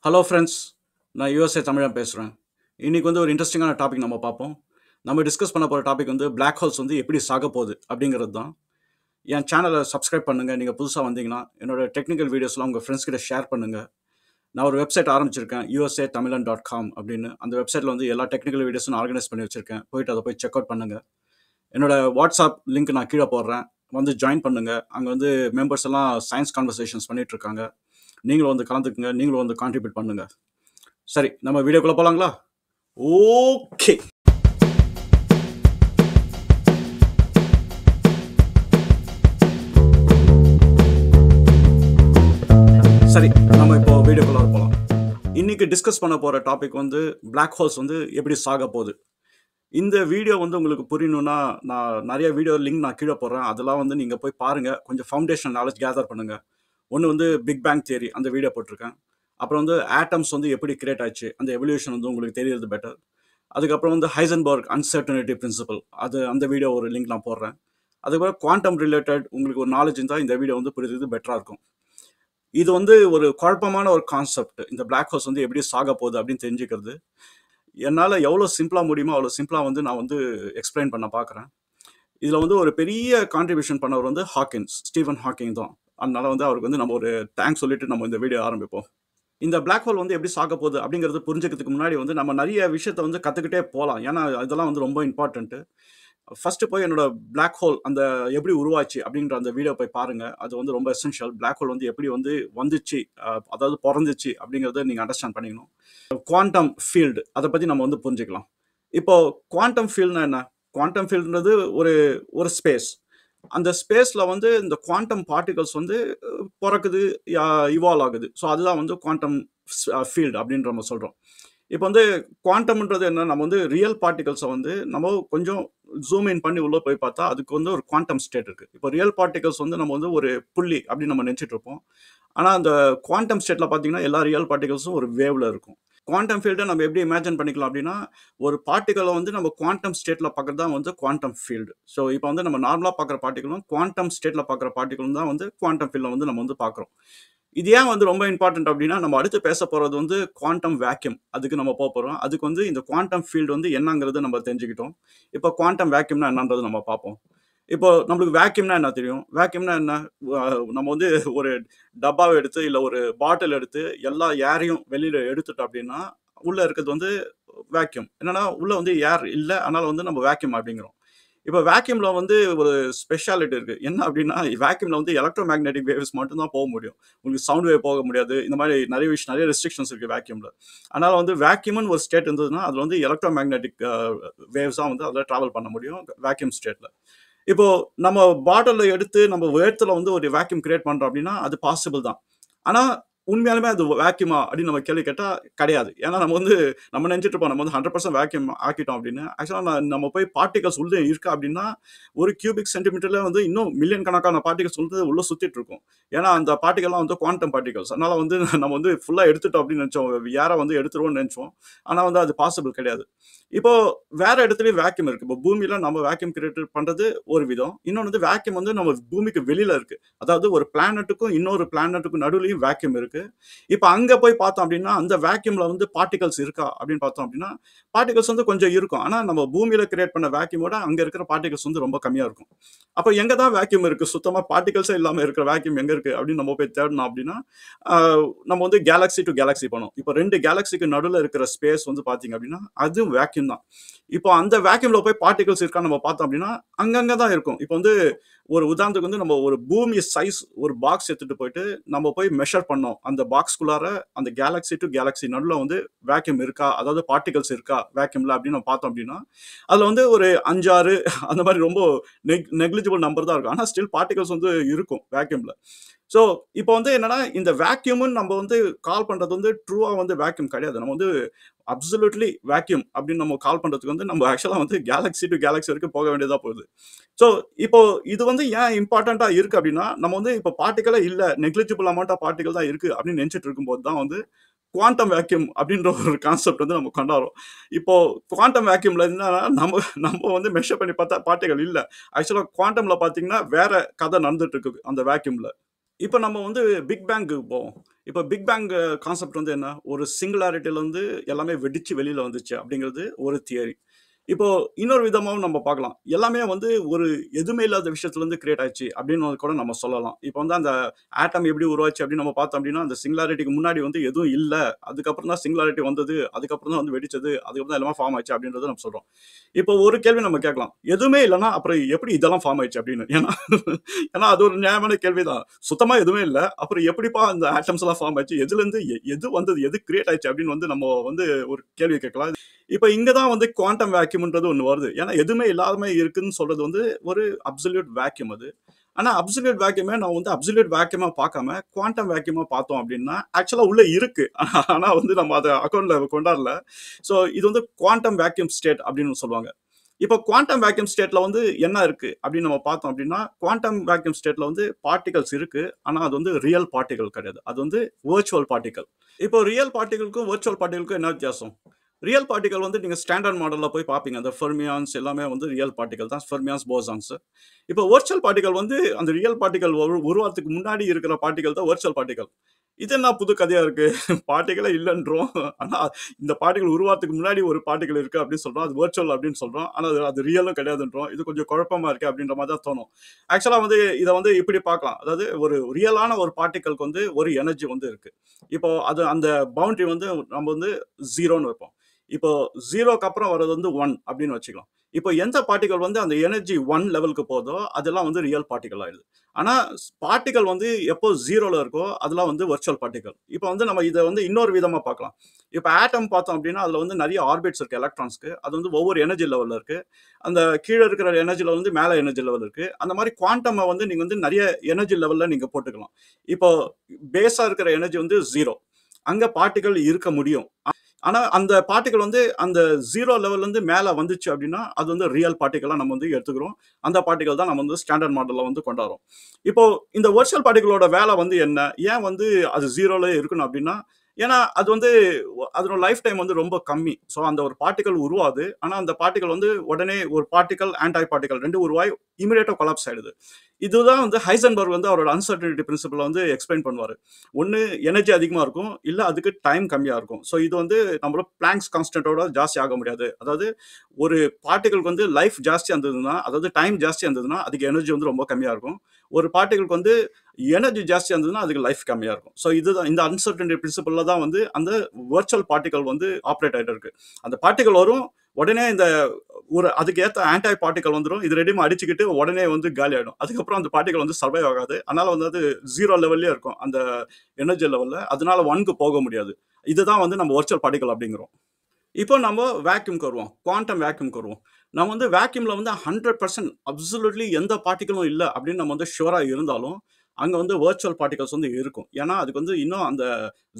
Hello friends, நான் USA தமிழன் பேசுகிறேன். இன்றைக்கி வந்து ஒரு இன்ட்ரெஸ்டிங்கான டாபிக் நம்ம பார்ப்போம். நம்ம டிஸ்கஸ் பண்ண போகிற டாபிக் வந்து பிளாக் ஹோல்ஸ் வந்து எப்படி சாக போகுது அப்படிங்கிறது தான். என் சேனலை சப்ஸ்கிரைப் பண்ணுங்கள். நீங்கள் புதுசாக வந்தீங்கன்னா என்னோடய டெக்னிக்கல் வீடியோஸ்லாம் உங்கள் ஃப்ரெண்ட்ஸ் கிட்ட ஷேர் பண்ணுங்கள். நான் ஒரு வெப்சைட் ஆரம்பிச்சிருக்கேன், USATamilan.com அப்படின்னு. அந்த வெப்சைட்டில் வந்து எல்லா டெக்னிக்கல் வீடியோஸும் ஆர்கனைஸ் பண்ணி வச்சுருக்கேன். போயிட்டு அதை போய் செக் அவுட் பண்ணுங்கள். என்னோடய வாட்ஸ்அப் லிங்க் நான் கீழே போடுறேன், வந்து ஜாயின் பண்ணுங்கள். அங்கே வந்து மெம்பர்ஸ் எல்லாம் சயின்ஸ் கான்வர்சேஷன்ஸ் பண்ணிகிட்ருக்காங்க. நீங்களும் வந்து கலந்துக்குங்க, நீங்களும் வந்து கான்ட்ரிபியூட் பண்ணுங்கள். சரி, நம்ம வீடியோக்குள்ள போலாங்களா? ஓகே. சரி, நம்ம இப்போ வீடியோக்குள்ள போகலாம். இன்னைக்கு டிஸ்கஸ் பண்ண போகிற டாபிக் வந்து பிளாக் ஹோல்ஸ் வந்து எப்படி சாக போகுது. இந்த வீடியோ வந்து உங்களுக்கு புரியணும்னா நான் நிறைய வீடியோ லிங்க் நான் கீழே போடுறேன். அதெல்லாம் வந்து நீங்கள் போய் பாருங்கள். கொஞ்சம் ஃபவுண்டேஷன் நாலேஜ் கேதர் பண்ணுங்கள். ஒன்று வந்து பிக் பேங் தியரி, அந்த வீடியோ போட்டிருக்கேன். அப்புறம் வந்து ஆட்டம்ஸ் வந்து எப்படி கிரியேட் ஆச்சு, அந்த எவல்யூஷன் வந்து உங்களுக்கு தெரியறது பெட்டர். அதுக்கப்புறம் வந்து ஹைசன்பர்க் அன்சர்டனிட்டி பிரின்சிபல், அந்த வீடியோ ஒரு லிங்க் நான் போடுறேன். அதுக்கப்புறம் குவாண்டம் ரிலேட்டட் உங்களுக்கு ஒரு நாலேஜ் இருந்தால் இந்த வீடியோ வந்து புரியுறது பெட்டராக இருக்கும். இது வந்து ஒரு குழப்பமான ஒரு கான்செப்ட். இந்த பிளாக் ஹோல்ஸ் வந்து எப்படி சாக போகுது அப்படின்னு தெரிஞ்சுக்கிறது என்னால் எவ்வளோ சிம்பிளாக முடியுமோ அவ்வளோ சிம்பிளாக வந்து நான் வந்து எக்ஸ்பிளைன் பண்ண பார்க்குறேன். இதில் வந்து ஒரு பெரிய கான்ட்ரிபியூஷன் பண்ணவர் வந்து ஸ்டீவன் ஹாக்கிங் தான். அதனால வந்து அவருக்கு வந்து நம்ம ஒரு தேங்க்ஸ் சொல்லிட்டு நம்ம இந்த வீடியோ ஆரம்பிப்போம். இந்த பிளாக் ஹோல் வந்து எப்படி சாக போகுது அப்படிங்கிறது புரிஞ்சுக்கிறதுக்கு முன்னாடி வந்து நம்ம நிறைய விஷயத்த வந்து கற்றுக்கிட்டே போகலாம். ஏன்னா இதெல்லாம் வந்து ரொம்ப இம்பார்ட்டன்ட்டு. ஃபஸ்ட்டு போய் என்னோட பிளாக் ஹோல் அந்த எப்படி உருவாச்சு அப்படின்ற அந்த வீடியோ போய் பாருங்கள். அது வந்து ரொம்ப எசென்ஷியல். பிளாக் ஹோல் வந்து எப்படி வந்து வந்துச்சு, அதாவது பிறந்துச்சு அப்படிங்கிறத நீங்கள் அண்டர்ஸ்டாண்ட் பண்ணிக்கணும். குவாண்டம் ஃபீல்டு அதை பற்றி நம்ம வந்து புரிஞ்சுக்கலாம். இப்போது குவாண்டம் ஃபீல்டுனா என்ன? குவாண்டம் ஃபீல்டுன்றது ஒரு ஒரு ஸ்பேஸ். அந்த ஸ்பேஸில் வந்து இந்த குவாண்டம் பார்ட்டிகல்ஸ் வந்து பிறக்குது, இவால்வ் ஆகுது. ஸோ அதுதான் வந்து குவாண்டம் ஃபீல்டு அப்படின்ற நம்ம சொல்கிறோம். இப்போ வந்து குவாண்டம்ன்றது என்ன, நம்ம வந்து ரியல் பார்ட்டிகல்ஸை வந்து நம்ம கொஞ்சம் ஜூம் இன் பண்ணி உள்ளே போய் பார்த்தா அதுக்கு வந்து ஒரு குவாண்டம் ஸ்டேட் இருக்குது. இப்போ ரியல் பார்ட்டிகல்ஸ் வந்து நம்ம வந்து ஒரு புள்ளி அப்படின்னு நம்ம நினச்சிட்டு இருப்போம். ஆனால் அந்த குவாண்டம் ஸ்டேட்டில் பார்த்தீங்கன்னா எல்லா ரியல் பார்ட்டிகல்ஸும் ஒரு வேவ்ல இருக்கும். குவாண்டம் ஃபீல்டை நம்ம எப்படி இமேஜின் பண்ணிக்கலாம் அப்படின்னா, ஒரு பார்ட்டிகளை வந்து நம்ம குவாண்டம் ஸ்டேட்டில் பார்க்குறது தான் வந்து குவாண்டம் ஃபீல்டு. ஸோ இப்போ வந்து நம்ம நார்மலாக பார்க்குற பார்ட்டிகளும் குவாண்டம் ஸ்டேட்டில் பார்க்குற பார்ட்டிகளும் தான் வந்து குவாண்டம் ஃபீல்டில் வந்து நம்ம வந்து பார்க்குறோம். இது ஏன் வந்து ரொம்ப இம்பார்ட்டன்ட் அப்படின்னா, நம்ம அடுத்து பேச போகிறது வந்து குவாண்டம் வேக்யூம். அதுக்கு நம்ம போகிறோம். அதுக்கு வந்து இந்த குவாண்டம் ஃபீல்டு வந்து என்னங்கிறது நம்ம தெரிஞ்சுக்கிட்டோம். இப்போ குவாண்டம் வேக்யூம்னா என்னன்றது நம்ம பார்ப்போம். இப்போ நம்மளுக்கு வேக்யூம்னா என்ன தெரியும்? வேக்யூம்னா என்ன? நம்ம வந்து ஒரு டப்பாவை எடுத்து இல்லை ஒரு பாட்டில் எடுத்து எல்லா ஏரையும் வெளியில் எடுத்துட்டோம் அப்படின்னா உள்ளே இருக்கிறது வந்து வேக்யூம். என்னன்னா உள்ளே வந்து ஏர் இல்லை, அதனால் வந்து நம்ம வேக்யூம் அப்படிங்கிறோம். இப்போ வேக்யூமில் வந்து ஒரு ஸ்பெஷாலிட்டி இருக்குது. என்ன அப்படின்னா, வேக்யூமில் வந்து எலக்ட்ரோ மேக்னெட்டிக் வேவ்ஸ் மட்டும்தான் போக முடியும். உங்களுக்கு சவுண்ட் வேவ் போக முடியாது. இந்த மாதிரி நிறைய ரெஸ்ட்ரிக்ஷன்ஸ் இருக்குது வேக்யூமில். அதனால் வந்து வேக்யூம்னு ஒரு ஸ்டேட் இருந்ததுன்னா அதில் வந்து எலக்ட்ரோ மேக்னெட்டிக் வேவ்ஸாக வந்து அதில் ட்ராவல் பண்ண முடியும் வேக்யூம் ஸ்டேட்டில். இப்போ நம்ம பாட்டிலில் எடுத்து நம்ம வேர்த்தில் வந்து ஒரு வேக்யூம் கிரியேட் பண்ணுறோம் அப்படின்னா அது பாசிபிள் தான். ஆனால் உண்மையாலுமே அது வேக்யூமா அப்படின்னு நம்ம கேள்வி கேட்டால் கிடையாது. ஏன்னா நம்ம நினைச்சிட்டு இருப்போம் நம்ம வந்து 100% வேக்யூம் ஆக்கிட்டோம் அப்படின்னு. ஆக்சுவலாக நம்ம போய் பார்ட்டிகல்ஸ் உள்ளே இருக்கா அப்படின்னா ஒரு கியூபிக் சென்டிமீட்டர்ல வந்து இன்னும் மில்லியன் கணக்கான பார்ட்டிகல்ஸ் வந்து உள்ளே சுற்றிட்டு இருக்கும். ஏன்னா அந்த பார்ட்டிகல்லாம் வந்து குவாண்டம் பார்ட்டிகல்ஸ். அதனால வந்து நம்ம வந்து ஃபுல்லாக எடுத்துட்டோம் அப்படின்னு நினச்சோம், யாரை வந்து எடுத்துருவோம்னு நினச்சோம். ஆனால் வந்து அது பாசிபிள் கிடையாது. இப்போ வேற இடத்துலயும் வேக்யூம் இருக்கு. இப்போ பூமியில நம்ம வேக்யூம் கிரியேட் பண்றது ஒரு விதம். இன்னொன்று வந்து வேக்யூம் வந்து நம்ம பூமிக்கு வெளியில இருக்கு. அதாவது ஒரு பிளானட்டுக்கும் இன்னொரு பிளானட்டுக்கும் நடுவுலையும் வேக்யூம் இருக்கு. இப்போ அங்க போய் பார்த்தோம் அப்படின்னா அந்த வேக்யூம்ல வந்து பார்ட்டிகல்ஸ் இருக்கா அப்படின்னு பார்த்தோம் அப்படின்னா பார்ட்டிகல்ஸ் வந்து கொஞ்சம் இருக்கும். ஆனா நம்ம பூமியில கிரியேட் பண்ண வேக்யூமோட அங்க இருக்கிற பார்ட்டிகல்ஸ் வந்து ரொம்ப கம்மியா இருக்கும். அப்போ எங்க தான் வேக்யூம் இருக்கு, சுத்தமா பார்ட்டிகல்ஸே இல்லாம இருக்கிற வேக்யூம் எங்க இருக்கு அப்படின்னு நம்ம போய் தேடணும் அப்படின்னா நம்ம வந்து கேலக்ஸி டு கேலக்ஸி போனோம். இப்போ 2 கேலக்ஸிக்கு நடுவில் இருக்கிற ஸ்பேஸ் வந்து பார்த்தீங்க அப்படின்னா அது வேக்யூம் தான். இப்போ அந்த வேக்யூம்ல போய் பார்ட்டிகல்ஸ் இருக்கான்னு நம்ம பார்த்தோம் அப்படின்னா அங்கங்க தான் இருக்கும். இப்போ வந்து ஒரு உதாரணத்துக்கு வந்து நம்ம ஒரு பூமி சைஸ் ஒரு பாக்ஸ் எடுத்துட்டு போயிட்டு நம்ம போய் மெஷர் பண்ணோம். அந்த பாக்ஸ்குள்ளார அந்த கேலக்ஸி டு கேலக்ஸி நடுவில் வந்து வேக்யூம் இருக்கா, அதாவது பார்ட்டிகல்ஸ் இருக்கா வேக்யூம்ல அப்படின்னு நம்ம பார்த்தோம் அப்படின்னா அதில் வந்து ஒரு 5, 6 அந்த மாதிரி ரொம்ப நெக்லிஜிபிள் நம்பர் தான் இருக்கும். ஆனால் ஸ்டில் பார்ட்டிகல்ஸ் வந்து இருக்கும் வேக்யூம்ல. ஸோ இப்போ வந்து என்னன்னா இந்த வேக்யூம்னு நம்ம வந்து கால் பண்றது வந்து ட்ரூவா வந்து வேக்யூம் கிடையாது. நம்ம வந்து அப்சல்யூட்லி வேக்யூம் அப்படின்னு நம்ம கால் பண்றதுக்கு வந்து நம்ம ஆக்சுவலா வந்து கேலக்ஸி டு கேலக்ஸி வரைக்கும் போக வேண்டியதா போகுது. ஸோ இப்போ இது வந்து ஏன் இம்பார்ட்டண்டா இருக்கு அப்படின்னா நம்ம வந்து இப்போ பார்ட்டிகளே இல்லை, நெக்லிஜிபிள் அமௌண்ட் ஆஃப் பார்ட்டிகல் தான் இருக்கு அப்படின்னு நினைச்சிட்டு இருக்கும்போது தான் வந்து குவாண்டம் வேக்யூம் அப்படின்ற ஒரு கான்செப்ட் வந்து நம்ம கொண்டாடுறோம். இப்போ குவாண்டம் வேக்யூம்ல என்னன்னா நம்ம நம்ம வந்து மெஷர் பண்ணி பார்த்தா பார்ட்டிகல் இல்லை. ஆக்சுவலா குவாண்டம்ல பார்த்தீங்கன்னா வேற கதை நடந்துட்டு இருக்கு அந்த வேக்யூம்ல. இப்போ நம்ம வந்து பிக் பேங்க்கு போவோம். இப்போ பிக் பேங் கான்செப்ட் வந்து என்ன? ஒரு சிங்குலாரிட்டில வந்து எல்லாமே வெடிச்சு வெளியில வந்துச்சு அப்படிங்கிறது ஒரு தியரி. இப்போ இன்னொரு விதமாவும் நம்ம பார்க்கலாம். எல்லாமே வந்து ஒரு எதுவுமே இல்லாத விஷயத்துலருந்து கிரியேட் ஆச்சு அப்படின்னு கூட நம்ம சொல்லலாம். இப்போ வந்து அந்த ஆட்டம் எப்படி உருவாச்சு அப்படின்னு நம்ம பார்த்தோம் அப்படின்னா, அந்த சிங்குலாரிட்டிக்கு முன்னாடி வந்து எதுவும் இல்ல. அதுக்கப்புறம் தான் சிங்குலாரிட்டி வந்தது. அதுக்கப்புறம் தான் வந்து வெடிச்சது. அதுக்கப்புறம் தான் எல்லாமே ஃபார்ம் ஆச்சு அப்படின்றத நம்ம சொல்றோம். இப்போ ஒரு கேள்வி நம்ம கேட்கலாம். எதுவுமே இல்லன்னா, அப்புறம் எப்படி இதெல்லாம் ஃபார்ம் ஆயிடுச்சு அப்படின்னு. ஏன்னா ஏன்னா அது ஒரு நியாயமான கேள்வி தான். சுத்தமா எதுவுமே இல்ல. அப்புறம் எப்படிப்பா அந்த ஆட்டம்ஸ்லாம் ஃபார்ம் ஆச்சு? எதுலருந்து எது வந்தது? எது கிரியேட் ஆச்சு? அப்படின்னு வந்து நம்ம வந்து ஒரு கேள்வி கேட்கலாம். இப்ப இங்க தான் வந்து குவாண்டம் வேக்யூம்ன்றது ஒண்ணு வருது. ஏன்னா எதுவுமே இல்லாம இருக்குன்னு சொல்றது வந்து ஒரு அப்சல்யூட் வேக்யூம் அது. ஆனா அப்சல்யூட் வேக்யூமே நம்ம வந்து அப்சல்யூட் வேக்யூமா பார்க்காம குவாண்டம் வேக்யூமா பார்த்தோம் அப்படின்னா, ஆக்சுவலா உள்ள இருக்கு. ஆனா வந்து நம்ம அத அக்கவுண்ட்ல கொண்டாடல. சோ இது வந்து குவாண்டம் வேக்யூம் ஸ்டேட் அப்படின்னு சொல்லுவாங்க. இப்போ குவாண்டம் வேக்யூம் ஸ்டேட்ல வந்து என்ன இருக்கு அப்படின்னு நம்ம பார்த்தோம் அப்படின்னா, குவாண்டம் வேக்யூம் ஸ்டேட்ல வந்து பார்ட்டிகல்ஸ் இருக்கு. ஆனா அது வந்து ரியல் பார்ட்டிகிள் கிடையாது. அது வந்து விர்ச்சுவல் பார்ட்டிகிள். இப்போ ரியல் பார்ட்டிகிள்க்கும் விர்ச்சுவல் பார்ட்டிகிள்க்கும் என்ன வித்தியாசம்? ரியல் பார்ட்டிகல் வந்து நீங்க ஸ்டாண்டர்ட் மாடல்ல போய் பார்ப்பீங்க. அந்த ஃபெர்மியான்ஸ் எல்லாமே வந்து ரியல் பார்ட்டிகல் தான். Fermions, bosons. இப்போ விர்ச்சுவல் பார்ட்டிகல் வந்து அந்த ரியல் பார்ட்டிகல் உருவாவதுக்கு முன்னாடி இருக்கிற பார்ட்டிகல் தான் விர்ச்சுவல் பார்ட்டிகல். இது என்ன புது கதையா இருக்கு? பார்ட்டிகளே இல்லன்றோம். ஆனா இந்த பார்ட்டிகல் உருவாவதுக்கு முன்னாடி ஒரு பார்ட்டிகல் இருக்கு அப்படின்னு சொல்றோம். அது விர்ச்சுவல் அப்படின்னு சொல்றோம். ஆனா அது ரியலும் கிடையாதுன்றோம். இது கொஞ்சம் குழப்பமா இருக்கு அப்படின்ற மாதிரி தான் தோணும். ஆக்சுவலா வந்து இத வந்து இப்படி பார்க்கலாம். அதாவது ஒரு ரியலான ஒரு பார்ட்டிகல்க்கு வந்து ஒரு எனர்ஜி வந்து இருக்கு. இப்போ அது அந்த பவுண்டரி வந்து நம்ம வந்து 0ன்னு வைப்போம். இப்போ 0க்கு அப்புறம் வர்றது வந்து 1 அப்படின்னு வச்சுக்கலாம். இப்போ எந்த பார்ட்டிகல் வந்து அந்த எனர்ஜி 1 லெவலுக்கு போதோ, அதெல்லாம் வந்து ரியல் பார்ட்டிகல் ஆயிடுது. ஆனா பார்ட்டிகல் வந்து எப்போ 0ல இருக்கோ, அதெல்லாம் வந்து வர்ச்சுவல் பார்ட்டிகல். இப்போ வந்து நம்ம இத வந்து இன்னொரு விதமா பார்க்கலாம். இப்போ ஆட்டம் பார்த்தோம் அப்படின்னா, அதுல வந்து நெறைய ஆர்பிட்ஸ் இருக்கு எலக்ட்ரான்ஸ்க்கு. அது வந்து ஒவ்வொரு எனர்ஜி லெவல்ல இருக்கு. அந்த கீழ இருக்கிற எனர்ஜி லெவல் வந்து மேல எனர்ஜி லெவல் இருக்கு. அந்த மாரி குவாண்டம்ம வந்து நீங்க வந்து நெறைய எனர்ஜி லெவல்ல நீங்க போட்டுக்கலாம். இப்போ பேஸா இருக்கிற எனர்ஜி வந்து 0. அங்க பார்ட்டிகல் இருக்க முடியும். ஆனா அந்த பார்ட்டிகல் வந்து அந்த 0 லெவல்ல இருந்து மேல வந்துச்சு அப்படின்னா, அது வந்து ரியல் பார்ட்டிகலா நம்ம வந்து எடுத்துக்கிறோம். அந்த பார்ட்டிகல் தான் நம்ம வந்து ஸ்டாண்டர்ட் மாடல்ல வந்து கொண்டாடுறோம். இப்போ இந்த வர்ச்சுவல் பார்ட்டிகளோட வேலை வந்து என்ன? ஏன் வந்து அது 0லயே இருக்கணும் அப்படின்னா, ஏன்னா அது வந்து அதனோட லைஃப் டைம் வந்து ரொம்ப கம்மி. ஸோ அந்த ஒரு பார்ட்டிகல் உருவாகுது. ஆனா அந்த பார்ட்டிகல் வந்து உடனே ஒரு பார்ட்டிகல், ஆன்டாய் பார்ட்டிகல் 2 உருவாகி இமிடியேட்டா கொலாப்ஸ் ஆயிடுது. இதுதான் வந்து ஹைசன்பர்க் வந்து அவரோட அன்சர்டனிட்டி பிரின்சிபல் வந்து எக்ஸ்பிளைன் பண்ணுவாரு. ஒண்ணு எனர்ஜி அதிகமா இருக்கும். இல்ல அதுக்கு டைம் கம்மியா இருக்கும். ஸோ இது வந்து நம்மளோட பிளாங்க்ஸ் கான்ஸ்டன்ட்டோட ஜாஸ்தி ஆக முடியாது. அதாவது ஒரு பார்ட்டிகிள்க்கு வந்து லைஃப் ஜாஸ்தியா இருந்ததுன்னா, அதாவது டைம் ஜாஸ்தியா இருந்ததுன்னா, அதுக்கு எனர்ஜி வந்து ரொம்ப கம்மியா இருக்கும். ஒரு பார்ட்டிகிள்க்கு வந்து எனர்ஜி ஜாஸ்தியா இருந்ததுன்னா, அதுக்கு லைஃப் கம்மியா இருக்கும். ஸோ இதுதான் இந்த அன்சர்டனிட்டி பிரின்சிபல்ல தான் வந்து அந்த விர்ச்சுவல் பார்ட்டிகிள் வந்து ஆப்பரேட் ஆயிட்டு இருக்கு. அந்த பார்ட்டிகிள் வரும். உடனே இந்த ஒரு அதுக்கு ஏத்த ஆன்டாய் பார்ட்டிகல் வந்துரும். இது 2யும் அடிச்சுக்கிட்டு உடனே வந்து காலி ஆயிடும். அதுக்கப்புறம் அந்த பார்ட்டிகல் வந்து சர்வைவ் ஆகாது. அதனால வந்து அது 0 லெவல்லயே இருக்கும். அந்த எனர்ஜி லெவல்ல. அதனால 1க்கு போக முடியாது. இதுதான் வந்து நம்ம வர்ச்சுவல் பார்ட்டிகல் அப்படிங்கிறோம். இப்போ நம்ம வேக்யூம்க்கு வருவோம். குவாண்டம் வேக்யூம்க்கு வருவோம். நம்ம வந்து வேக்யூம்ல வந்து 100% அப்சல்யூட்லி எந்த பார்ட்டிகிளும் இல்ல அப்படின்னு நம்ம வந்து ஷூரா இருந்தாலும், அங்க வந்து விர்ச்சுவல் பார்ட்டிகல்ஸ் வந்து இருக்கும். ஏன்னா, அதுக்கு வந்து இன்னும் அந்த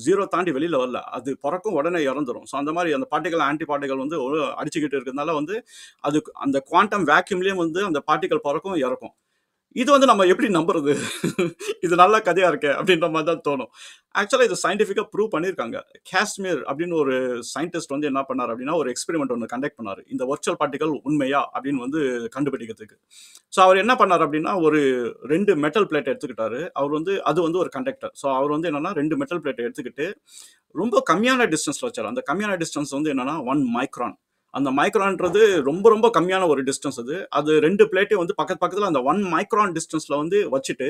0 தாண்டி வெளியில வரல. அது பொறக்கும் உடனே இறந்துரும். ஸோ அந்த மாரி அந்த பார்ட்டிகல், ஆன்டி பார்ட்டிகல் வந்து அடிச்சுக்கிட்டு இருக்கிறதுனால வந்து, அதுக்கு அந்த குவாண்டம் வேக்யூம்லயே வந்து அந்த பார்ட்டிகல் பொறக்கும், இறக்கும். இது வந்து நம்ம எப்படி நம்புறது? இது நல்ல கதையா இருக்கே! அப்படின்ற மாரி தான் தோணும். ஆக்சுவலா இது சயன்டிஃபிக்கா ப்ரூவ் பண்ணியிருக்காங்க. காஸ்மியர் அப்படின்னு ஒரு சயின்டிஸ்ட் வந்து என்ன பண்ணாரு அப்படின்னா, ஒரு எக்ஸ்பெரிமென்ட் ஒண்ணு கண்டக்ட் பண்ணாரு. இந்த வர்ச்சுவல் பார்ட்டிகல் உண்மையா? அப்படின்னு வந்து கண்டுபிடிக்கிறதுக்கு. ஸோ அவர் என்ன பண்ணாரு அப்படின்னா, ஒரு 2 மெட்டல் பிளேட் எடுத்துக்கிட்டாரு. அவர் வந்து அது வந்து ஒரு கண்டக்டர். ஸோ அவர் வந்து என்னன்னா 2 மெட்டல் பிளேட்ட எடுத்துக்கிட்டு, ரொம்ப கம்மியான டிஸ்டன்ஸ்ல வச்சாரு. அந்த கம்மியான டிஸ்டன்ஸ் வந்து என்னன்னா 1 மைக்ரான். அந்த மைக்ரான்ன்றது ரொம்ப ரொம்ப கம்மியான ஒரு டிஸ்டன்ஸ் அது. அது 2 பிளேட்டையும் வந்து பக்கத்து பக்கத்துல அந்த 1 மைக்ரான் டிஸ்டன்ஸ்ல வந்து வச்சுட்டு,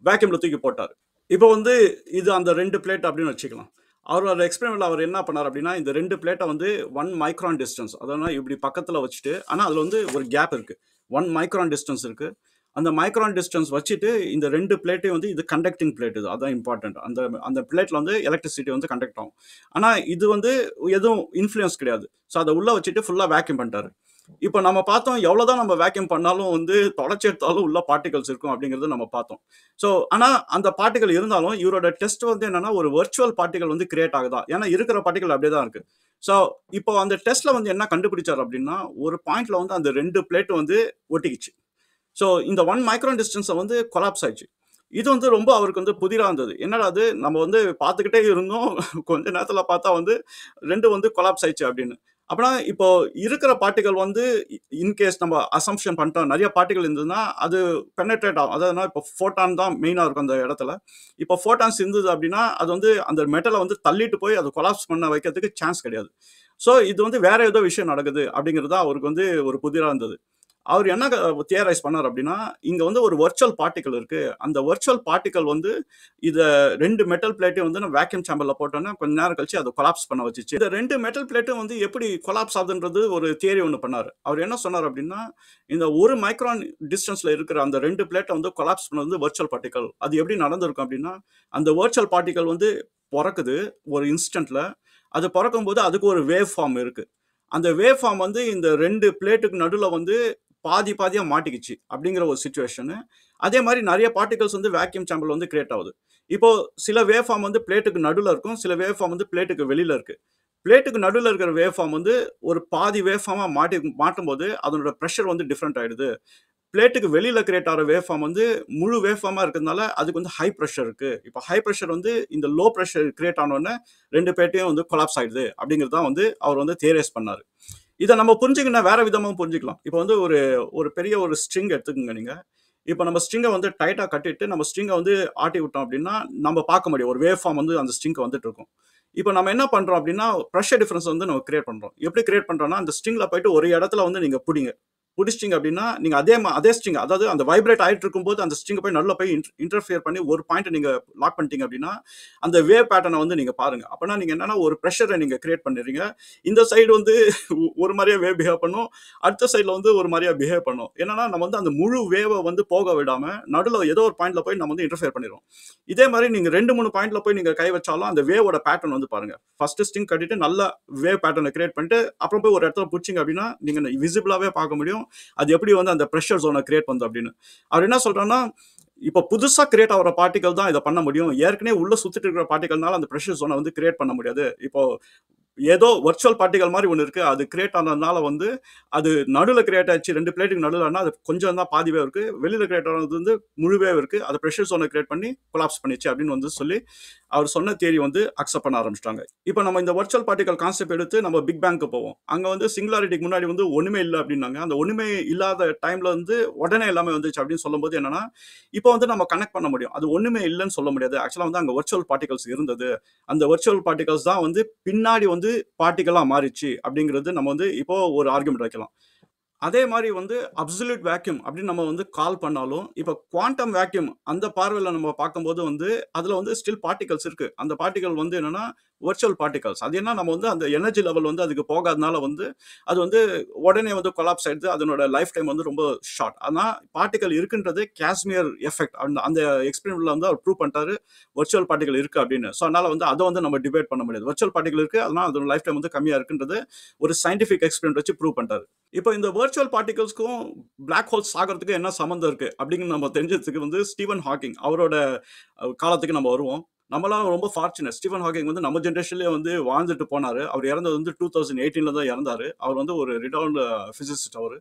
வேக்யூம்ல தூக்கி போட்டாரு. இப்போ வந்து இது அந்த 2 பிளேட் அப்படின்னு வச்சுக்கலாம். அவரோட எக்ஸ்பெரிமெண்ட்ல அவர் என்ன பண்ணாரு அப்படின்னா, இந்த 2 பிளேட்ட வந்து 1 மைக்ரான் டிஸ்டன்ஸ் அதாவது இப்படி பக்கத்துல வச்சுட்டு, ஆனா அதுல வந்து ஒரு கேப் இருக்கு. 1 மைக்ரான் டிஸ்டன்ஸ் இருக்கு. அந்த மைக்ரான் டிஸ்டன்ஸ் வச்சுட்டு, இந்த 2 பிளேட்டையும் வந்து இது கண்டக்டிங் பிளேட் இது. அதான் இம்பார்ட்டன்ட். அந்த அந்த பிளேட்ல வந்து எலக்ட்ரிசிட்டி வந்து கண்டக்ட் ஆகும். ஆனா இது வந்து எதுவும் இன்ஃப்ளூயன்ஸ் கிடையாது. ஸோ அத உள்ள வச்சுட்டு ஃபுல்லா வேக்யூம் பண்ணிட்டாரு. இப்ப நம்ம பார்த்தோம் எவ்வளவுதான் நம்ம வேக்யூம் பண்ணாலும் வந்து தொடச்சு எடுத்தாலும் உள்ள பார்ட்டிகல்ஸ் இருக்கும் அப்படிங்கறத நம்ம பார்த்தோம். சோ ஆனா அந்த பார்ட்டிகல் இருந்தாலும் இவரோட டெஸ்ட் வந்து என்னன்னா ஒரு வர்ச்சுவல் பார்ட்டிகல் வந்து கிரியேட் ஆகுதா? ஏன்னா இருக்கிற பார்ட்டிகல் அப்படியே தான் இருக்கு. சோ இப்போ அந்த டெஸ்ட்ல வந்து என்ன கண்டுபிடிச்சாரு அப்படின்னா, ஒரு பாயிண்ட்ல வந்து அந்த 2 பிளேட் வந்து ஒட்டிக்கிச்சு. ஸோ இந்த 1 மைக்ரான் டிஸ்டன்ஸ வந்து கொலாப்ஸ் ஆயிடுச்சு. இது வந்து ரொம்ப அவருக்கு வந்து புதிரா இருந்தது. என்னடா இது நம்ம வந்து பார்த்துக்கிட்டே இருந்தோம். கொஞ்ச நேரத்துல பார்த்தா வந்து 2 வந்து கொலாப்ஸ் ஆயிடுச்சு அப்படின்னு. அப்பனா இப்போ இருக்கிற பார்ட்டிகல் வந்து இன்கேஸ் நம்ம அசம்ப்ஷன் பண்ணிட்டோம் நிறைய பார்ட்டிகல் இருந்ததுன்னா அது பெனட்ரேட் ஆகும். அதாவது இப்போ ஃபோட்டான் தான் மெயினாக இருக்கும் அந்த இடத்துல. இப்போ ஃபோட்டான்ஸ் இருந்தது அப்படின்னா அது வந்து அந்த மெட்டலை வந்து தள்ளிட்டு போய் அது கொலாப்ஸ் பண்ண வைக்கிறதுக்கு சான்ஸ் கிடையாது. ஸோ இது வந்து வேற ஏதோ விஷயம் நடக்குது அப்படிங்கிறது தான் அவருக்கு வந்து ஒரு புதிராக இருந்தது. அவர் என்ன தியரைஸ் பண்ணார் அப்படின்னா, இங்க வந்து ஒரு வர்ச்சுவல் பார்ட்டிகல் இருக்கு. அந்த வர்ச்சுவல் பார்ட்டிகல் வந்து இத 2 மெட்டல் பிளேட்டையும் வந்து நான் வேக்யூம் சேம்பர்ல போட்டோம்னா, கொஞ்ச நேரம் கழிச்சு அத கொலாப்ஸ் பண்ண வச்சுச்சு. இந்த 2 மெட்டல் பிளேட்டும் வந்து எப்படி கொலாப்ஸ் ஆகுதுன்றது ஒரு தியரி ஒண்ணு பண்ணாரு. அவர் என்ன சொன்னார் அப்படின்னா, இந்த 1 மைக்ரான் டிஸ்டன்ஸ்ல இருக்கிற அந்த 2 பிளேட்ட வந்து கொலாப்ஸ் பண்ணது வந்து வர்ச்சுவல் பார்ட்டிகல். அது எப்படி நடந்திருக்கும் அப்படின்னா, அந்த வர்ச்சுவல் பார்ட்டிகல் வந்து பொறக்குது ஒரு இன்ஸ்டன்ட்ல. அது பொறக்கும்போது அதுக்கு ஒரு வேவ் ஃபார்ம் இருக்கு. அந்த வேவ் ஃபார்ம் வந்து இந்த 2 பிளேட்டுக்கு நடுவுல வந்து பாதி பாதியா மாட்டிக்கிச்சு அப்படிங்கிற ஒரு சிச்சுவேஷனு. அதே மாதிரி நிறைய பார்ட்டிகல்ஸ் வந்து வேக்யூம் சேம்பர்ல வந்து கிரியேட் ஆகுது. இப்போ சில வேவ் ஃபார்ம் வந்து பிளேட்டுக்கு நடுவுல இருக்கும். சில வேவ் ஃபார்ம் வந்து பிளேட்டுக்கு வெளியில இருக்கு. பிளேட்டுக்கு நடுவுல இருக்கிற வேவ் ஃபார்ம் வந்து ஒரு பாதி வேவ் ஃபார்மா மாட்டும்போது அதனோட பிரஷர் வந்து டிஃபரெண்ட் ஆயிடுது. பிளேட்டுக்கு வெளியில கிரியேட் ஆகிற வேவ் ஃபார்ம் வந்து முழு வேவ் ஃபார்மா இருக்கிறதுனால அதுக்கு வந்து ஹை ப்ரெஷர் இருக்கு. இப்போ ஹை ப்ரெஷர் வந்து இந்த லோ ப்ரெஷர் கிரியேட் ஆனோடனே 2 பிளேட்டையும் வந்து கொலாப்ஸ் ஆயிடுது அப்படிங்கிறது தான் வந்து அவர் வந்து தியரைஸ் பண்ணாரு. இதை நம்ம புரிஞ்சுக்கணும் வேற விதமாகவும் புரிஞ்சுக்கலாம். இப்போ வந்து ஒரு ஒரு பெரிய ஒரு ஸ்ட்ரிங் எடுத்துக்கோங்க நீங்க. இப்போ நம்ம ஸ்ட்ரிங்கை வந்து டைட்டா கட்டிட்டு நம்ம ஸ்ட்ரிங்கை வந்து ஆட்டி விட்டோம் அப்படின்னா நம்ம பார்க்க முடியும் ஒரு வேவ் ஃபார்ம் வந்து அந்த ஸ்ட்ரிங்க்கு வந்துட்டு இருக்கும். இப்போ நம்ம என்ன பண்றோம் அப்படின்னா ப்ரெஷர் டிஃபரன்ஸ் வந்து நம்ம கிரியேட் பண்றோம். எப்படி கிரியேட் பண்றோம்னா அந்த ஸ்ட்ரிங்ல போயிட்டு ஒரு இடத்துல வந்து நீங்க பிடிங்க. பிடிச்சிட்டிங்க அப்படின்னா நீங்க அதே ஸ்ட்ரிங் அதாவது அந்த வைப்ரேட் ஆயிட்டு இருக்கும்போது அந்த ஸ்ட்ரிங் போய் நல்லா போய் இன்டர்ஃபியர் பண்ணி ஒரு பாயிண்ட் நீங்க லாக் பண்ணிட்டீங்க அப்படின்னா அந்த வேவ் பேட்டர்னை வந்து நீங்க பாருங்க. அப்பனா நீங்க என்னன்னா ஒரு ப்ரெஷரை நீங்க கிரியேட் பண்ணிடுறீங்க. இந்த சைடு வந்து ஒரு மாதிரியா வேவ் பிஹேவ் பண்ணும், அடுத்த சைடில் வந்து ஒரு மாதிரியா பிஹேவ் பண்ணும். என்னன்னா நம்ம வந்து அந்த முழு வேவை வந்து போக விடாம நடுவில் ஏதோ ஒரு பாயிண்ட்ல போய் நம்ம வந்து இன்டர்ஃபியர் பண்ணிடுவோம். இதே மாதிரி நீங்க 2-3 பாயிண்ட்ல போய் நீங்க கை வச்சாலும் அந்த வேவோட பேட்டர்ன் வந்து பாருங்க. ஃபர்ஸ்ட் ஸ்ட்ரிங் கட்டிட்டு நல்ல வேவ் பேட்டர்னை கிரியேட் பண்ணிட்டு அப்புறம் போய் ஒரு இடத்துல பிடிச்சிங்க அப்படின்னா நீங்க விசிபிளாவே பார்க்க முடியும் அது எப்படி வந்து அந்த ப்ரெஷர் ஜோனை கிரியேட் பண்ணுது அப்படின்னு. அவர் என்ன சொல்றாருன்னா இப்போ புதுசா கிரியேட் ஆகிற பார்ட்டிகல் தான் இதை பண்ண முடியும். ஏற்கனவே உள்ள சுத்திட்டு இருக்கிற பார்ட்டிகல்னால அந்த ப்ரெஷர் ஜோனை வந்து கிரியேட் பண்ண முடியாது. இப்போ ஏதோ வர்ச்சுவல் பார்ட்டிகல் மாதிரி ஒன்று இருக்கு. அது கிரியேட் ஆனதுனால வந்து அது நடுவில் கிரியேட் ஆச்சு 2 பிளேட்டுக்கு நடுவில் அது கொஞ்சம் தான் பாதிவே இருக்கு. வெளியில கிரியேட் ஆனது வந்து முழுவே இருக்கு. அது ப்ரெஷர் ஜோனை கிரியேட் பண்ணி கொலாப்ஸ் பண்ணிச்சு அப்படின்னு வந்து சொல்லி அவர் சொன்ன தியரி வந்து அக்செப்ட் பண்ண ஆரம்பிச்சிட்டாங்க. இப்போ நம்ம இந்த வர்ச்சுவல் பார்ட்டிகல் கான்செப்ட் எடுத்து நம்ம பிக் பேங்க்கு போவோம். அங்க வந்து சிங்குலாரிட்டிக்கு முன்னாடி வந்து ஒண்ணுமே இல்லை அப்படின்னாங்க. அந்த ஒண்ணுமே இல்லாத டைம்ல வந்து உடனே எல்லாமே வந்துச்சு அப்படின்னு சொல்லும்போது என்னன்னா இப்போ வந்து நம்ம கனெக்ட் பண்ண முடியும். அது ஒண்ணுமே இல்லைன்னு சொல்ல முடியாது. ஆக்சுவலா வந்து அங்க வர்ச்சுவல் பார்ட்டிகல்ஸ் இருந்தது. அந்த வர்ச்சுவல் பார்ட்டிகல்ஸ் தான் வந்து பின்னாடி வந்து பார்ட்டிகலா மாறிச்சு அப்படிங்கிறது நம்ம வந்து இப்போ ஒரு ஆர்குமெண்ட் வைக்கலாம். அதே மாதிரி வந்து அப்சல்யூட் வேக்யூம் அப்படின்னு நம்ம வந்து கால் பண்ணாலும் இப்போ குவாண்டம் வேக்யூம் அந்த பார்வையில் நம்ம பார்க்கும்போது வந்து அதில் வந்து ஸ்டில் பார்ட்டிகல்ஸ் இருக்கு. அந்த பார்ட்டிகல் வந்து என்னன்னா வர்ச்சுவல் பார்ட்டிகல்ஸ். அது என்ன நம்ம வந்து அந்த எனர்ஜி லெவல் வந்து அதுக்கு போகாதனால வந்து அது வந்து உடனே வந்து கொலாப்ஸ் ஆயிடுது. அதனோட லைஃப் டைம் வந்து ரொம்ப ஷார்ட். ஆனால் பார்ட்டிகல் இருக்குன்றது காஸ்மியர் எஃபெக்ட் அந்த அந்த எக்ஸ்பெரிமெண்ட்ல வந்து அவர் ப்ரூவ் பண்ணிட்டாரு வர்ச்சுவல் பார்ட்டிகல் இருக்கு அப்படின்னு. ஸோ அதனால வந்து அதை வந்து நம்ம டிபேட் பண்ண முடியாது. வர்ச்சுவல் பார்ட்டிகல் இருக்கு அதனால அதோட லைஃப் டைம் வந்து கம்மியா இருக்குன்றது ஒரு சயின்டிஃபிக் எக்ஸ்பெரிமெண்ட் வச்சு ப்ரூவ் பண்ணிட்டாரு. இப்போ இந்த வர்ச்சுவல் பார்ட்டிகல்ஸ்க்கும் பிளாக் ஹோல்ஸ் ஆகிறதுக்கு என்ன சம்மந்தம் இருக்கு அப்படின்னு நம்ம தெரிஞ்சதுக்கு வந்து ஸ்டீவன் ஹாக்கிங் அவரோட காலத்துக்கு நம்ம வருவோம். நம்மளாம் ரொம்ப ஃபார்ச்சுனேட். ஸ்டீவன் ஹாக்கிங் வந்து நம்ம ஜென்ரேஷன்லேயே வந்து வாழ்ந்துட்டு போனாரு. அவர் இறந்தது வந்து 2018 தான் இறந்தாரு. அவர் வந்து ஒரு ரினவுண்ட் பிசிசிஸ்ட் அவர்.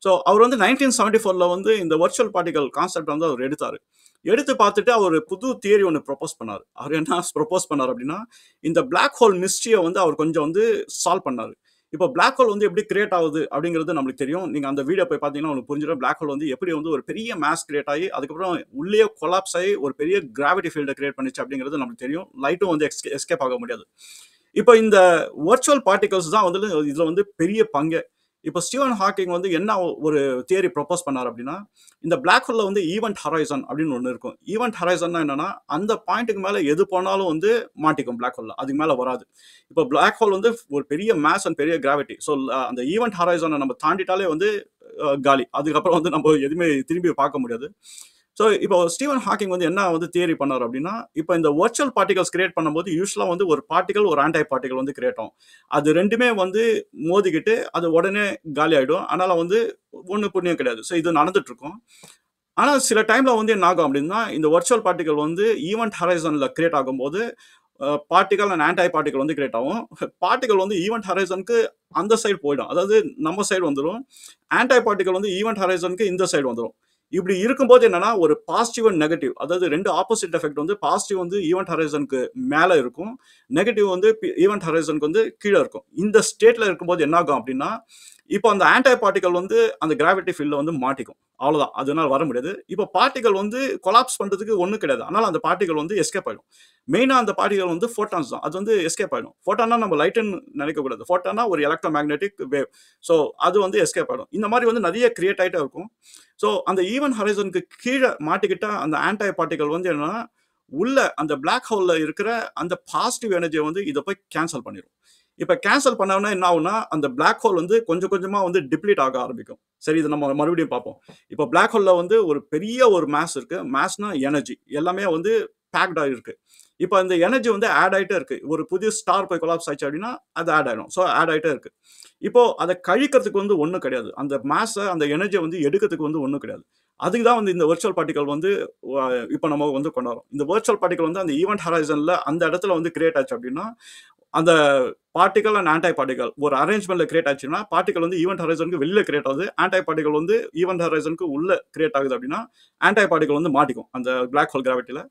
ஸோ அவர் வந்து 1974 வந்து இந்த வர்ச்சுவல் பார்ட்டிகல் கான்செப்ட் வந்து அவர் எடுத்தாரு. எடுத்து பார்த்துட்டு அவர் புது தியரி ஒன்று ப்ரொபோஸ் பண்ணார். அவர் என்ன ப்ரொபோஸ் பண்ணார் அப்படின்னா இந்த பிளாக் ஹோல் மிஸ்ட்ரியை வந்து அவர் கொஞ்சம் வந்து சால்வ் பண்ணார். இப்போ பிளாக் ஹோல் வந்து எப்படி கிரியேட் ஆகுது அப்படிங்கிறது நம்மளுக்கு தெரியும். நீங்க அந்த வீடியோ போய் பார்த்தீங்கன்னா உங்களுக்கு புரிஞ்சிடும். பிளாக் ஹோல் வந்து எப்படி வந்து ஒரு பெரிய மாஸ் கிரியேட் ஆகி அதுக்கப்புறம் உள்ளே கொலாப்ஸ் ஆகி ஒரு பெரிய கிராவிட்டி ஃபீல்டை கிரியேட் பண்ணிச்சு அப்படிங்கிறது நமக்கு தெரியும். லைட்டும் வந்து எஸ்கேப் ஆக முடியாது. இப்போ இந்த வர்ச்சுவல் பார்ட்டிகல்ஸ் தான் வந்து இதுல வந்து பெரிய பங்கு. இப்போ ஸ்டீவன் ஹாக்கிங் வந்து என்ன ஒரு தியரி ப்ரொபோஸ் பண்ணார் அப்படின்னா இந்த பிளாக் ஹோல்ல வந்து ஈவெண்ட் ஹரைசன் அப்படின்னு ஒன்று இருக்கும். ஈவெண்ட் ஹரைசன்னா என்னன்னா அந்த பாயிண்ட்டுக்கு மேலே எது போனாலும் வந்து மாட்டிக்கும் பிளாக் ஹோல்ல. அதுக்கு மேலே வராது. இப்போ பிளாக் ஹோல் வந்து ஒரு பெரிய மேஸ் அண்ட் பெரிய கிராவிட்டி. ஸோ அந்த ஈவெண்ட் ஹரைசனை நம்ம தாண்டிட்டாலே வந்து காலி. அதுக்கப்புறம் வந்து நம்ம எதுவுமே திரும்பி பார்க்க முடியாது. ஸோ இப்போ ஸ்டீவன் ஹாக்கிங் வந்து என்ன வந்து தியரி பண்ணார் அப்படின்னா இப்போ இந்த வர்ச்சுவல் பார்ட்டிகல்ஸ் கிரியேட் பண்ணும்போது யூஸ்வலாக வந்து ஒரு பார்ட்டிகல் ஒரு ஆன்டை பார்ட்டிகல் வந்து கிரியேட் ஆகும். அது ரெண்டுமே வந்து மோதிக்கிட்டு அது உடனே காலி ஆகிடும். அதனால வந்து ஒன்று புண்ணியம் கிடையாது. ஸோ இது நடந்துட்டு இருக்கும். ஆனால் சில டைம்ல வந்து என்ன ஆகும் அப்படின்னா இந்த வர்ச்சுவல் பார்ட்டிகல் வந்து ஈவெண்ட் ஹரைசனில் கிரியேட் ஆகும்போது பார்ட்டிகல் அண்ட் ஆன்டை பார்ட்டிகல் வந்து கிரியேட் ஆகும். பார்ட்டிகல் வந்து ஈவெண்ட் ஹரைசனுக்கு அந்த சைடு போயிடும். அதாவது நம்ம சைடு வந்துடும். ஆன்டை பார்ட்டிகல் வந்து ஈவெண்ட் ஹரைசனுக்கு இந்த சைடு வந்துடும். இப்படி இருக்கும்போது என்னன்னா, ஒரு பாசிட்டிவ் அண்ட் நெகட்டிவ் அதாவது 2 ஆப்போசிட் எஃபெக்ட் வந்து பாசிட்டிவ் வந்து ஈவென்ட் ஹரைசனுக்கு மேல இருக்கும். நெகட்டிவ் வந்து ஈவென்ட் ஹரைசனுக்கு வந்து கீழ இருக்கும். இந்த ஸ்டேட்ல இருக்கும்போது என்ன ஆகும் அப்படின்னா, இப்போ அந்த ஆன்டி பார்ட்டிகல் வந்து அந்த கிராவிட்டி ஃபீல்ட்ல வந்து மாட்டிக்கும். அவ்வளோதான். அதனால வர முடியாது. இப்போ பார்ட்டிகல் வந்து கொலாப்ஸ் பண்றதுக்கு ஒண்ணும் கிடையாது. ஆனாலும் அந்த பார்ட்டிகல் வந்து எஸ்கேப் ஆயிடும். மெயினா அந்த பார்ட்டிகல் வந்து ஃபோட்டான்ஸ் தான். அது வந்து எஸ்கேப் ஆயிடும். ஃபோட்டான்னா நம்ம லைட்ன்னு நினைக்கக்கூடாது. ஃபோட்டான்னா ஒரு எலக்ட்ரோ மேக்னெட்டிக் வேவ். ஸோ அது வந்து எஸ்கேப் ஆயிடும். இந்த மாரி வந்து நெறைய கிரியேட் ஆயிட்டே இருக்கும். ஸோ அந்த ஈவென்ட் ஹரைசனுக்கு கீழ மாட்டிக்கிட்ட அந்த ஆன்டி பார்ட்டிகல் வந்து என்னன்னா, உள்ள அந்த பிளாக் ஹோல்ல இருக்கிற அந்த பாசிட்டிவ் எனர்ஜிய வந்து இத போய் கேன்சல் பண்ணிரும். இப்ப கேன்சல் பண்ணோம்னா என்ன ஆகும்னா, அந்த பிளாக் ஹோல் வந்து கொஞ்சம் கொஞ்சமா வந்து டிப்ளீட் ஆக ஆரம்பிக்கும். சரி இத நம்ம மறுபடியும் பார்ப்போம். இப்ப பிளாக் ஹோல்ல வந்து ஒரு பெரிய ஒரு மாஸ் இருக்கு. மாஸ்னா எனர்ஜி. எல்லாமே வந்து பேக்ட் ஆயிருக்கு. இப்ப அந்த எனர்ஜி வந்து ஆட் ஆயிட்டே இருக்கு. ஒரு புதிய ஸ்டார் போய் கொலாப்ஸ் ஆயிடுச்சு அப்படின்னா, அது ஆட் ஆயிடும். ஸோ ஆட் ஆயிட்டே இருக்கு. இப்போ அத கழிக்கிறதுக்கு வந்து ஒண்ணும் கிடையாது. அந்த மாஸ அந்த எனர்ஜிய வந்து எடுக்கிறதுக்கு வந்து ஒண்ணும் கிடையாது. அதுக்கு தான் வந்து இந்த வெர்ச்சுவல் பார்ட்டிகல் வந்து வ இப்ப நம்ம வந்து கொண்டாடுறோம். இந்த வெர்ச்சுவல் பார்ட்டிகல் வந்து அந்த ஈவென்ட் ஹரைசன்ல அந்த இடத்துல வந்து கிரியேட் ஆச்சு அப்படின்னா, அந்த பார்ட்டிகல் அண்ட் ஆன்டி பார்ட்டிகல் ஒரு அரேஞ்ச்மெண்ட்ல கிரியேட் ஆச்சுன்னா, பார்ட்டிகல் வந்து ஈவென்ட் ஹரைசனுக்கு வெளில கிரியேட் ஆகுது. ஆன்டி பார்ட்டிகல் வந்து ஈவென்ட் ஹரைசனுக்கு உள்ள கிரியேட் ஆகுது அப்படின்னா, ஆன்டி பார்ட்டிகல் வந்து மாட்டிக்கும். அந்த பிளாக் ஹோல் கிராவிட்டில.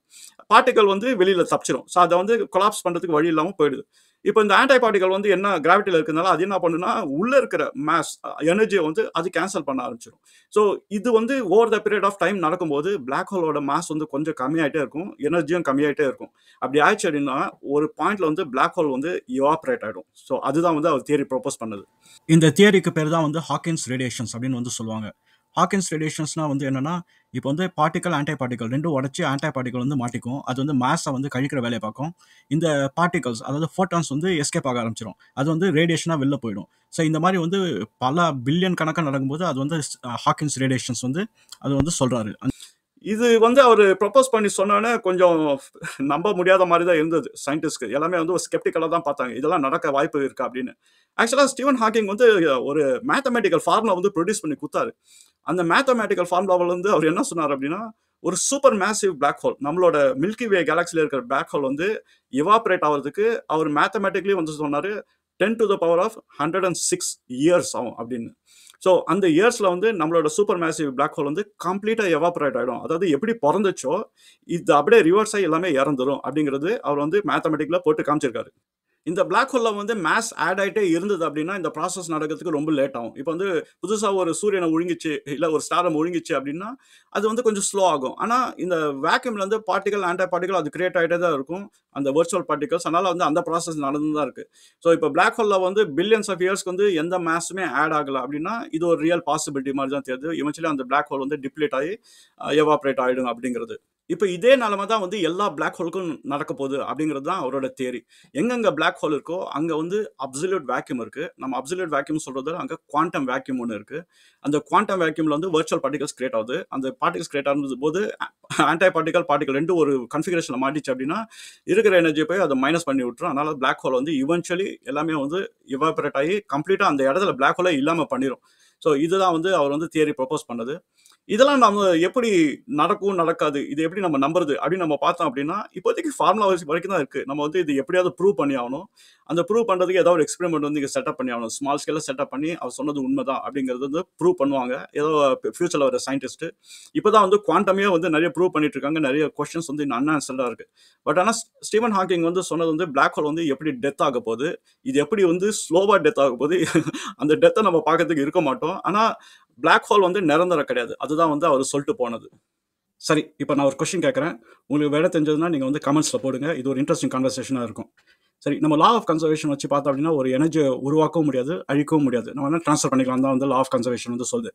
பார்ட்டிகல் வந்து வெளியில தப்பிச்சிரும். ஸோ அத வந்து கொலாப்ஸ் பண்றதுக்கு வழி இல்லாம போயிடுது. இப்போ இந்த ஆன்டி பார்ட்டிகல் வந்து என்ன கிராவிட்டில இருக்கிறதுனால அது என்ன பண்ணும்னா, உள்ள இருக்கிற மாஸ் எனர்ஜிய வந்து அது கேன்சல் பண்ண ஆரம்பிச்சுரும். ஸோ இது வந்து over the period of time நடக்கும்போது பிளாக் ஹோலோட மாஸ் வந்து கொஞ்சம் கம்மியாயிட்டே இருக்கும். எனர்ஜியும் கம்மியாயிட்டே இருக்கும். அப்படி ஆயிடுச்சு அப்படின்னா, ஒரு பாயிண்ட்ல வந்து பிளாக் ஹோல் வந்து இவாப்பரேட் ஆயிடும். ஸோ அதுதான் வந்து அவர் தியரி ப்ரொபோஸ் பண்ணது. இந்த தியரிக்கு பேர் தான் வந்து ஹாக்கின்ஸ் ரேடியேஷன்ஸ் அப்படின்னு வந்து சொல்லுவாங்க. ஹாக்கின்ஸ் ரேடியேஷன்ஸ்னா வந்து என்னன்னா, இப்போ வந்து பார்ட்டிகல், ஆன்டி பார்ட்டிகல் 2ம் உடைச்சு ஆன்டி பார்ட்டிகல் வந்து மாட்டிக்கும். அது வந்து மாஸ வந்து கழிக்கிற வேலைய பார்க்கும். இந்த பார்ட்டிகல்ஸ் அதாவது ஃபோட்டான்ஸ் வந்து எஸ்கேப் ஆக ஆரம்பிச்சிரும். அது வந்து ரேடியேஷனா வெளில போயிடும். ஸோ இந்த மாரி வந்து பல பில்லியன் கணக்கா நடக்கும்போது அது வந்து ஹாக்கின்ஸ் ரேடியேஷன்ஸ் வந்து அது வந்து சொல்றாரு. இது வந்து அவரு ப்ரொபோஸ் பண்ணி சொன்னோனே கொஞ்சம் நம்ப முடியாத மாரி தான் இருந்தது சயின்டிஸ்ட்க்கு. எல்லாமே வந்து ஒரு ஸ்கெப்டிக்கலா தான் பார்த்தாங்க. இதெல்லாம் நடக்க வாய்ப்பு இருக்கா அப்படின்னு. ஆக்சுவலா ஸ்டீவன் ஹாக்கிங் வந்து ஒரு மேத்தமேட்டிக்கல் ஃபார்முலா வந்து புரொடியூஸ் பண்ணி குடுத்தாரு. அந்த மேத்தமேட்டிக்கல் ஃபார்முலாவுல வந்து அவர் என்ன சொன்னாரு அப்படின்னா, ஒரு சூப்பர் மேசிவ் பிளாக் ஹோல் நம்மளோட மில்கி வே கேலக்ஸில இருக்கிற பிளாக் ஹோல் வந்து எவாப்பரேட் ஆவறதுக்கு அவர் மேத்தமேட்டிக்கலி வந்து சொன்னாரு 10 to the power of 106 years ஆகும் அப்படின்னு. ஸோ அந்த இயர்ஸ்ல வந்து நம்மளோட சூப்பர் மேசிவ் பிளாக் ஹோல் வந்து கம்ப்ளீட்டா எவாப்பரேட் ஆயிடும். அதாவது எப்படி பொறந்துச்சோ, இது அப்படியே ரிவர்ஸ் ஆகி எல்லாமே இறந்துரும் அப்படிங்கிறது அவர் வந்து மேத்தமேட்டிக்ல போட்டு காமிச்சிருக்காரு. இந்த பிளாக் ஹோல்ல வந்து மாஸ் ஆட் ஆயிட்டே இருந்தது அப்படின்னா, இந்த ப்ராசஸ் நடக்கிறதுக்கு ரொம்ப லேட் ஆகும். இப்போ வந்து புதுசா ஒரு சூரியன முழுங்கிச்சு, இல்ல ஒரு ஸ்டார முழுங்கிச்சு அப்படின்னா, அது வந்து கொஞ்சம் ஸ்லோ ஆகும். ஆனா, இந்த வேக்யூம்ல வந்து பார்ட்டிகல், ஆன்டி பார்ட்டிகல் அது கிரியேட் ஆயிட்டே தான் இருக்கும். அந்த வெர்ச்சுவல் பார்ட்டிகல்ஸ். அதனால வந்து அந்த ப்ராசஸ் நடந்து தான் இருக்கு. ஸோ இப்போ பிளாக் ஹோல்ல வந்து பில்லியன்ஸ் ஆஃப் இயர்ஸ்க்கு வந்து எந்த மாஸுமே ஆட் ஆகல அப்படின்னா, இது ஒரு ரியல் பாசிபிலிட்டி மாரி தான் தெரியுது. இவென்ச்சுவலி அந்த பிளாக் ஹோல் வந்து டிப்ளீட் ஆகி எவாப்பரேட் ஆயிடும் அப்படிங்கிறது. இப்ப இதே நிலைமை தான் வந்து எல்லா பிளாக் ஹோலுக்கும் நடக்க போகுது அப்படிங்கிறது தான் அவரோட தியரி. எங்கெங்க பிளாக் ஹோல் இருக்கோ, அங்க வந்து அப்சல்யூட் வேக்யூம் இருக்கு. நம்ம அப்சல்யூட் வேக்யூம் சொல்றது அங்க குவாண்டம் வேக்யூம் ஒண்ணு இருக்கு. அந்த குவாண்டம் வேக்யூம்ல வந்து வெர்ச்சுவல் பார்ட்டிகல்ஸ் கிரியேட் ஆகுது. அந்த பார்ட்டிகல்ஸ் கிரியேட் ஆகும்போது ஆன்டி பார்ட்டிகல், பார்ட்டிகல் 2 ஒரு கன்ஃபிகரேஷன்ல மாட்டிச்சு அப்படின்னா, இருக்கிற எனர்ஜிய போய் அத மைனஸ் பண்ணி விட்டுரும். அதனால பிளாக் ஹோல் வந்து இவென்ச்சுவலி எல்லாமே வந்து எவாப்பரேட் ஆகி கம்ப்ளீட்டா அந்த இடத்துல பிளாக் ஹோலே இல்லாம பண்ணிரும். ஸோ இதுதான் வந்து அவர் வந்து தியரி ப்ரொபோஸ் பண்ணது. இதெல்லாம் நம்ம எப்படி நடக்கும், நடக்காது. இது எப்படி நம்ம நம்புறது அப்படின்னு நம்ம பார்த்தோம் அப்படின்னா, இப்போதைக்கு ஃபார்முலா வரைக்கும் தான் இருக்கு. நம்ம வந்து இது எப்படியாவது ப்ரூவ் பண்ணி ஆகணும். அந்த ப்ரூவ் பண்றதுக்கு ஏதாவது ஒரு எக்ஸ்பெரிமெண்ட் வந்து இங்க செட்டப் பண்ணி ஆகணும். ஸ்மால் ஸ்கேல்ல செட்டப் பண்ணி அவர் சொன்னது உண்மைதான் அப்படிங்கிறது வந்து ப்ரூவ் பண்ணுவாங்க. ஏதோ ஃபியூச்சர்ல வர சயின்டிஸ்ட். இப்பதான் வந்து குவாண்டமே வந்து நிறைய ப்ரூவ் பண்ணிட்டு இருக்காங்க. நிறைய கொஸ்டின்ஸ் வந்து இன்னும் அன்ஆன்சர்டா இருக்கு. பட் ஆனா ஸ்டீவன் ஹாக்கிங் வந்து சொன்னது வந்து பிளாக் ஹோல் வந்து எப்படி டெத் ஆக போகுது, இது எப்படி வந்து ஸ்லோவா டெத் ஆக போகுது, அந்த டெத்தை நம்ம பார்க்கறதுக்கு இருக்க மாட்டோம். ஆனா பிளாக் ஹோல் வந்து நிரந்தரம் கிடையாது. அதுதான் வந்து அவர் சொல்லிட்டு போனது. சரி, இப்ப நான் ஒரு கொஸ்டின் கேட்கிறேன். உங்களுக்கு விடை தெரிஞ்சதுன்னா நீங்க வந்து கமெண்ட்ஸ்ல போடுங்க. இது ஒரு இன்ட்ரஸ்டிங் கான்வர்சேஷனா இருக்கும். சரி, நம்ம லா ஆஃப் கன்சர்வேஷன் வச்சு பார்த்தோம் அப்படின்னா, ஒரு எனர்ஜிய உருவாக்கவும் முடியாது, அழிக்கவும் முடியாது. நம்ம வேணா ட்ரான்ஸ்ஃபர் பண்ணிக்கலாம் தான் வந்து லா ஆஃப் கன்சர்வேஷன் வந்து சொல்லுது.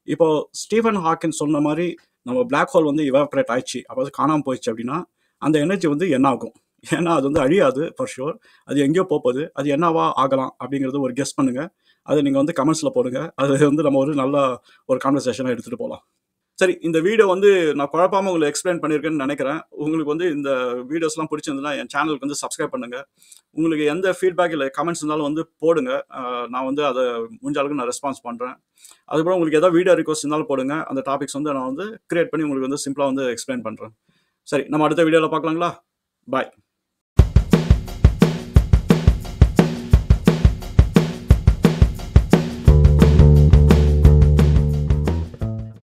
இப்போ ஸ்டீஃபன் ஹாக்கின் சொன்ன மாரி நம்ம பிளாக் ஹோல் வந்து இவாப்பரேட் ஆயிடுச்சு, அதாவது காணாம போயிடுச்சு அப்படின்னா, அந்த எனர்ஜி வந்து என்ன ஆகும்? ஏன்னா அது வந்து அழியாது ஃபார் ஷூர். அது எங்கேயோ போகுது. அது என்னவா ஆகலாம் அப்படிங்கிறது ஒரு கெஸ் பண்ணுங்க. அத நீங்க வந்து கமெண்ட்ஸ்ல போடுங்க. அது வந்து நம்ம ஒரு நல்ல ஒரு கான்வர்சேஷனா எடுத்துட்டு போலாம். சரி, இந்த வீடியோ வந்து நான் குழப்பாம உங்களுக்கு எக்ஸ்பிளைன் பண்ணியிருக்கேன்னு நினைக்கிறேன். உங்களுக்கு வந்து இந்த வீடியோஸ்லாம் பிடிச்சிருந்ததுன்னா என் சேனலுக்கு வந்து சப்ஸ்கிரைப் பண்ணுங்க. உங்களுக்கு எந்த ஃபீட்பேக் இல்ல கமெண்ட்ஸ் இருந்தாலும் வந்து போடுங்க. நான் வந்து அத முடிஞ்ச அளவுக்கு நான் ரெஸ்பான்ஸ் பண்றேன். அதுக்கப்புறம் உங்களுக்கு ஏதாவது வீடியோ ரிக்வெஸ்ட் இருந்தாலும் போடுங்க. அந்த டாபிக்ஸ் வந்து நான் வந்து கிரியேட் பண்ணி உங்களுக்கு வந்து சிம்பிளா வந்து எக்ஸ்பிளைன் பண்றேன். சரி, நம்ம அடுத்த வீடியோல பார்க்கலாங்களா? பாய்.